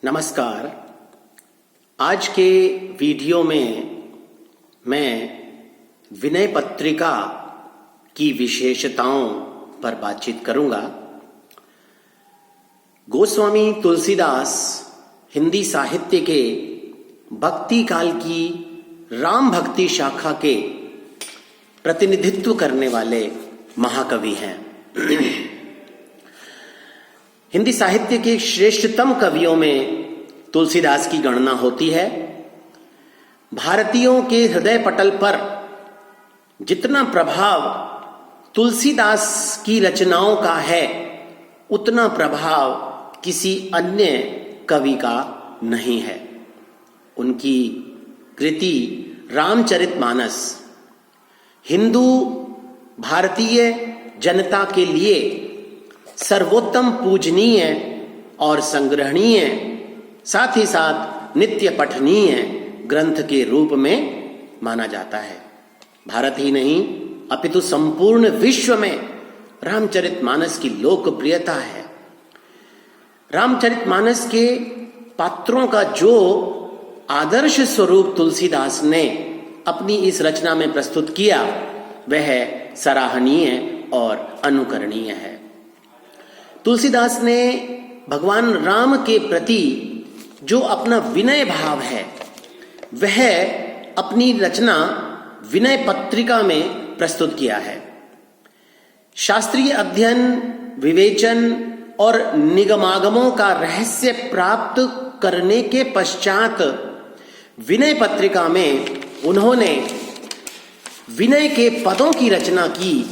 नमस्कार। आज के वीडियो में मैं विनय पत्रिका की विशेषताओं पर बातचीत करूंगा। गोस्वामी तुलसीदास हिंदी साहित्य के भक्ति काल की राम भक्ति शाखा के प्रतिनिधित्व करने वाले महाकवि हैं। हिंदी साहित्य के श्रेष्ठतम कवियों में तुलसीदास की गणना होती है। भारतीयों के हृदय पटल पर जितना प्रभाव तुलसीदास की रचनाओं का है, उतना प्रभाव किसी अन्य कवि का नहीं है। उनकी कृति रामचरितमानस हिंदू भारतीय जनता के लिए सर्वोत्तम पूजनीय और संग्रहणीय, साथ ही साथ नित्य पठनीय ग्रंथ के रूप में माना जाता है। भारत ही नहीं अपितु संपूर्ण विश्व में रामचरितमानस की लोकप्रियता है। रामचरितमानस के पात्रों का जो आदर्श स्वरूप तुलसीदास ने अपनी इस रचना में प्रस्तुत किया, वह सराहनीय और अनुकरणीय है। तुलसीदास ने भगवान राम के प्रति जो अपना विनय भाव है, वह अपनी रचना विनय पत्रिका में प्रस्तुत किया है। शास्त्रीय अध्ययन, विवेचन और निगमागमों का रहस्य प्राप्त करने के पश्चात विनय पत्रिका में उन्होंने विनय के पदों की रचना की,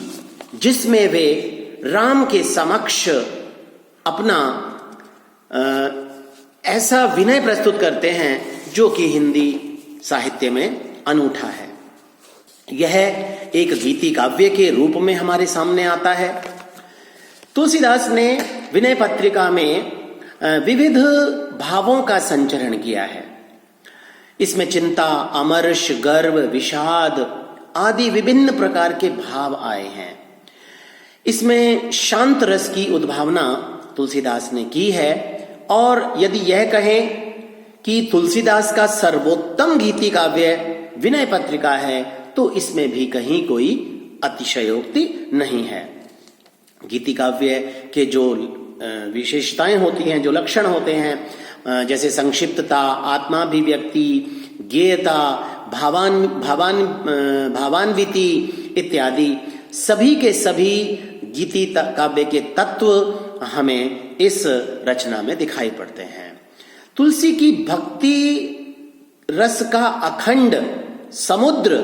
जिसमें वे राम के समक्ष अपना ऐसा विनय प्रस्तुत करते हैं जो कि हिंदी साहित्य में अनूठा है। यह एक गीति काव्य के रूप में हमारे सामने आता है। तुलसीदास ने विनय पत्रिका में विविध भावों का संचरण किया है। इसमें चिंता, अमर्ष, गर्व, विषाद आदि विभिन्न प्रकार के भाव आए हैं। इसमें शांत रस की उद्भावना तुलसीदास ने की है, और यदि यह कहें कि तुलसीदास का सर्वोत्तम गीति काव्य विनय पत्रिका है, तो इसमें भी कहीं कोई अतिशयोक्ति नहीं है। गीति काव्य के जो विशेषताएं होती हैं, जो लक्षण होते हैं, जैसे संक्षिप्तता, आत्माभिव्यक्ति, गेयता, भावान्विति इत्यादि, सभी के सभी गीति काव्य के तत्व हमें इस रचना में दिखाई पड़ते हैं। तुलसी की भक्ति रस का अखंड समुद्र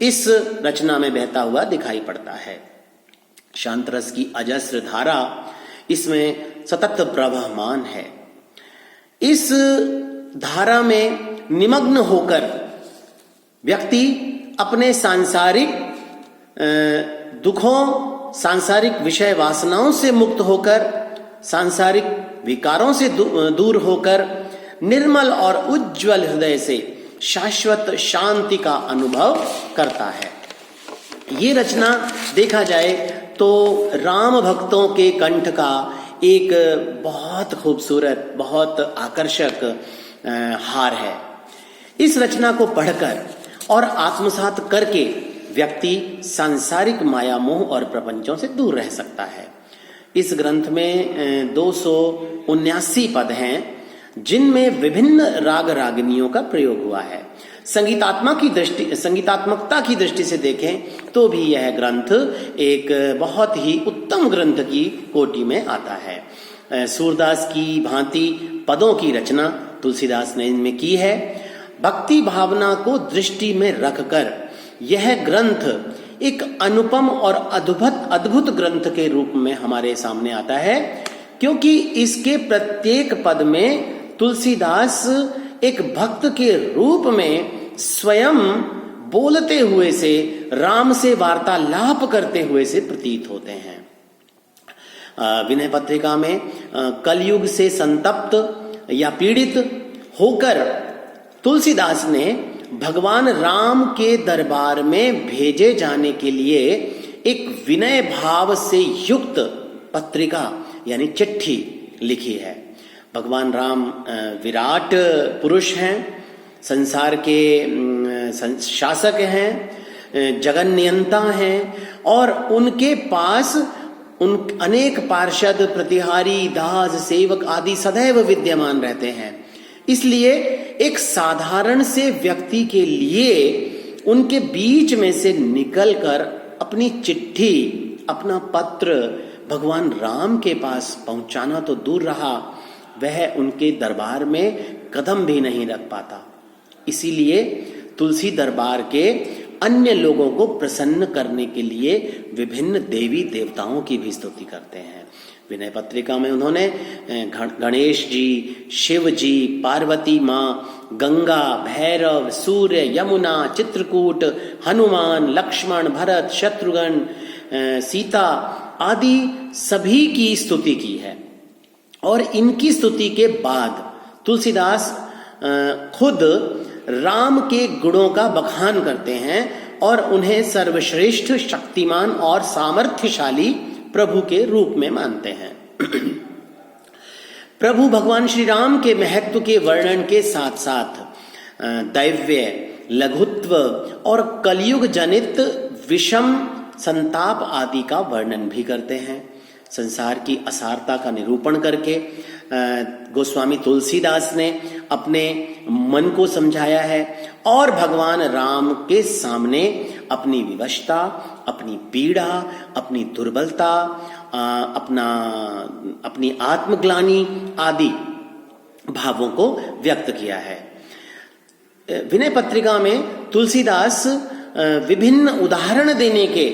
इस रचना में बहता हुआ दिखाई पड़ता है। शांत रस की अजस्र धारा इसमें सतत प्रवहमान है। इस धारा में निमग्न होकर व्यक्ति अपने सांसारिक दुखों, सांसारिक विषय वासनाओं से मुक्त होकर, सांसारिक विकारों से दूर होकर निर्मल और उज्जवल हृदय से शाश्वत शांति का अनुभव करता है। ये रचना देखा जाए तो राम भक्तों के कंठ का एक बहुत खूबसूरत, बहुत आकर्षक हार है। इस रचना को पढ़कर और आत्मसात करके व्यक्ति सांसारिक माया, मोह और प्रपंचों से दूर रह सकता है। इस ग्रंथ में 279 पद हैं, जिनमें विभिन्न राग रागिनियों का प्रयोग हुआ है। संगीतात्मकता की दृष्टि से देखें तो भी यह ग्रंथ एक बहुत ही उत्तम ग्रंथ की कोटि में आता है। सूरदास की भांति पदों की रचना तुलसीदास ने इनमें की है। भक्ति भावना को दृष्टि में रखकर यह ग्रंथ एक अनुपम और अद्भुत ग्रंथ के रूप में हमारे सामने आता है, क्योंकि इसके प्रत्येक पद में तुलसीदास एक भक्त के रूप में स्वयं बोलते हुए से, राम से वार्तालाप करते हुए से प्रतीत होते हैं। विनय पत्रिका में कलयुग से संतप्त या पीड़ित होकर तुलसीदास ने भगवान राम के दरबार में भेजे जाने के लिए एक विनय भाव से युक्त पत्रिका यानी चिट्ठी लिखी है। भगवान राम विराट पुरुष हैं, संसार के शासक हैं, जगन नियंता हैं, और उनके पास उन अनेक पार्षद, प्रतिहारी, दास, सेवक आदि सदैव विद्यमान रहते हैं। इसलिए एक साधारण से व्यक्ति के लिए उनके बीच में से निकलकर अपनी चिट्ठी, अपना पत्र भगवान राम के पास पहुंचाना तो दूर रहा, वह उनके दरबार में कदम भी नहीं रख पाता। इसीलिए तुलसी दरबार के अन्य लोगों को प्रसन्न करने के लिए विभिन्न देवी देवताओं की भी स्तुति करते हैं। विनय पत्रिका में उन्होंने गणेश जी, शिव जी, पार्वती माँ, गंगा, भैरव, सूर्य, यमुना, चित्रकूट, हनुमान, लक्ष्मण, भरत, शत्रुघ्न, सीता आदि सभी की स्तुति की है। और इनकी स्तुति के बाद तुलसीदास खुद राम के गुणों का बखान करते हैं और उन्हें सर्वश्रेष्ठ, शक्तिमान और सामर्थ्यशाली प्रभु के रूप में मानते हैं। प्रभु भगवान श्री राम के महत्व के वर्णन के साथ साथ दैव्य, लघुत्व और कलयुग जनित विषम संताप आदि का वर्णन भी करते हैं। संसार की असारता का निरूपण करके गोस्वामी तुलसीदास ने अपने मन को समझाया है और भगवान राम के सामने अपनी विवशता, अपनी पीड़ा, अपनी दुर्बलता, अपनी आत्मग्लानि आदि भावों को व्यक्त किया है। विनय पत्रिका में तुलसीदास विभिन्न उदाहरण देने के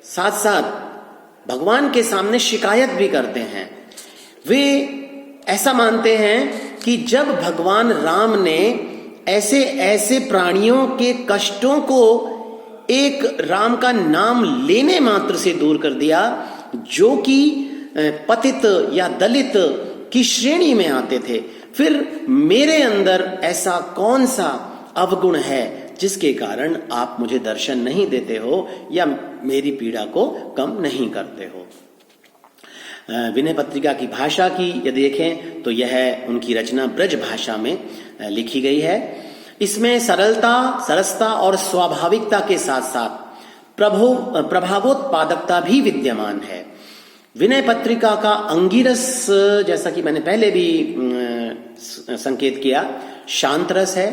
साथ साथ भगवान के सामने शिकायत भी करते हैं। वे ऐसा मानते हैं कि जब भगवान राम ने ऐसे ऐसे प्राणियों के कष्टों को एक राम का नाम लेने मात्र से दूर कर दिया, जो कि पतित या दलित की श्रेणी में आते थे, फिर मेरे अंदर ऐसा कौन सा अवगुण है जिसके कारण आप मुझे दर्शन नहीं देते हो या मेरी पीड़ा को कम नहीं करते हो। विनय पत्रिका की भाषा की यदि देखें तो यह उनकी रचना ब्रज भाषा में लिखी गई है। इसमें सरलता, सरसता और स्वाभाविकता के साथ साथ प्रभावोत्पादकता भी विद्यमान है। विनय पत्रिका का अंगिरस, जैसा कि मैंने पहले भी संकेत किया, शांत रस है,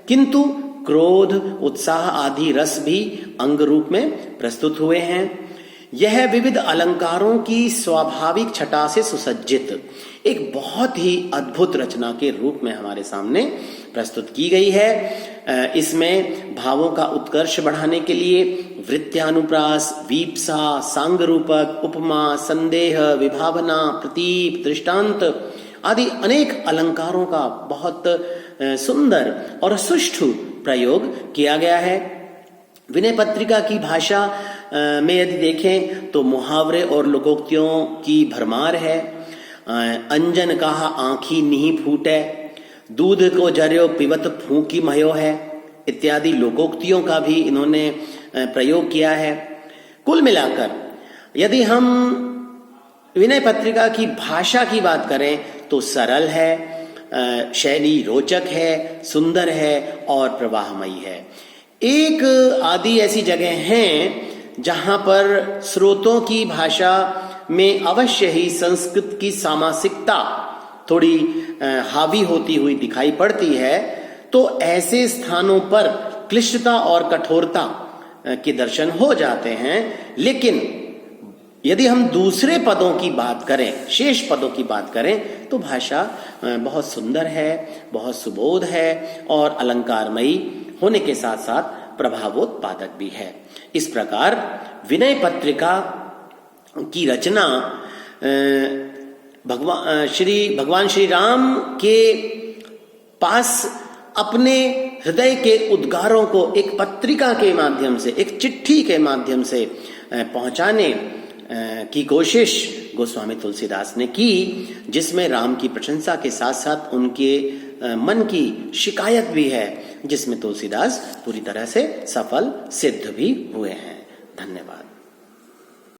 किंतु क्रोध, उत्साह आदि रस भी अंग रूप में प्रस्तुत हुए हैं। यह विविध अलंकारों की स्वाभाविक छटा से सुसज्जित एक बहुत ही अद्भुत रचना के रूप में हमारे सामने प्रस्तुत की गई है। इसमें भावों का उत्कर्ष बढ़ाने के लिए वृत्त्यानुप्रास, वीप्सा, सांगरूपक, उपमा, संदेह, विभावना, प्रतीप, दृष्टांत आदि अनेक अलंकारों का बहुत सुंदर और सुष्ठु प्रयोग किया गया है। विनय पत्रिका की भाषा में यदि देखें तो मुहावरे और लोकोक्तियों की भरमार है। अंजन कहा आंखी नहीं फूटे, दूध को जर्यो पिबत फूकी मयो है, इत्यादि लोकोक्तियों का भी इन्होंने प्रयोग किया है। कुल मिलाकर यदि हम विनय पत्रिका की भाषा की बात करें तो सरल है, शैली रोचक है, सुंदर है और प्रवाहमयी है। एक आदि ऐसी जगह हैं जहां पर स्रोतों की भाषा में अवश्य ही संस्कृत की सामासिकता थोड़ी हावी होती हुई दिखाई पड़ती है, तो ऐसे स्थानों पर क्लिष्टता और कठोरता के दर्शन हो जाते हैं। लेकिन यदि हम दूसरे पदों की बात करें, शेष पदों की बात करें, तो भाषा बहुत सुंदर है, बहुत सुबोध है और अलंकारमयी होने के साथ साथ प्रभावोत्पादक भी है। इस प्रकार विनय पत्रिका की रचना भगवान श्री राम के पास अपने हृदय के उद्गारों को एक पत्रिका के माध्यम से, एक चिट्ठी के माध्यम से पहुंचाने की कोशिश गोस्वामी तुलसीदास ने की, जिसमें राम की प्रशंसा के साथ साथ उनके मन की शिकायत भी है, जिसमें तुलसीदास पूरी तरह से सफल सिद्ध भी हुए हैं। धन्यवाद।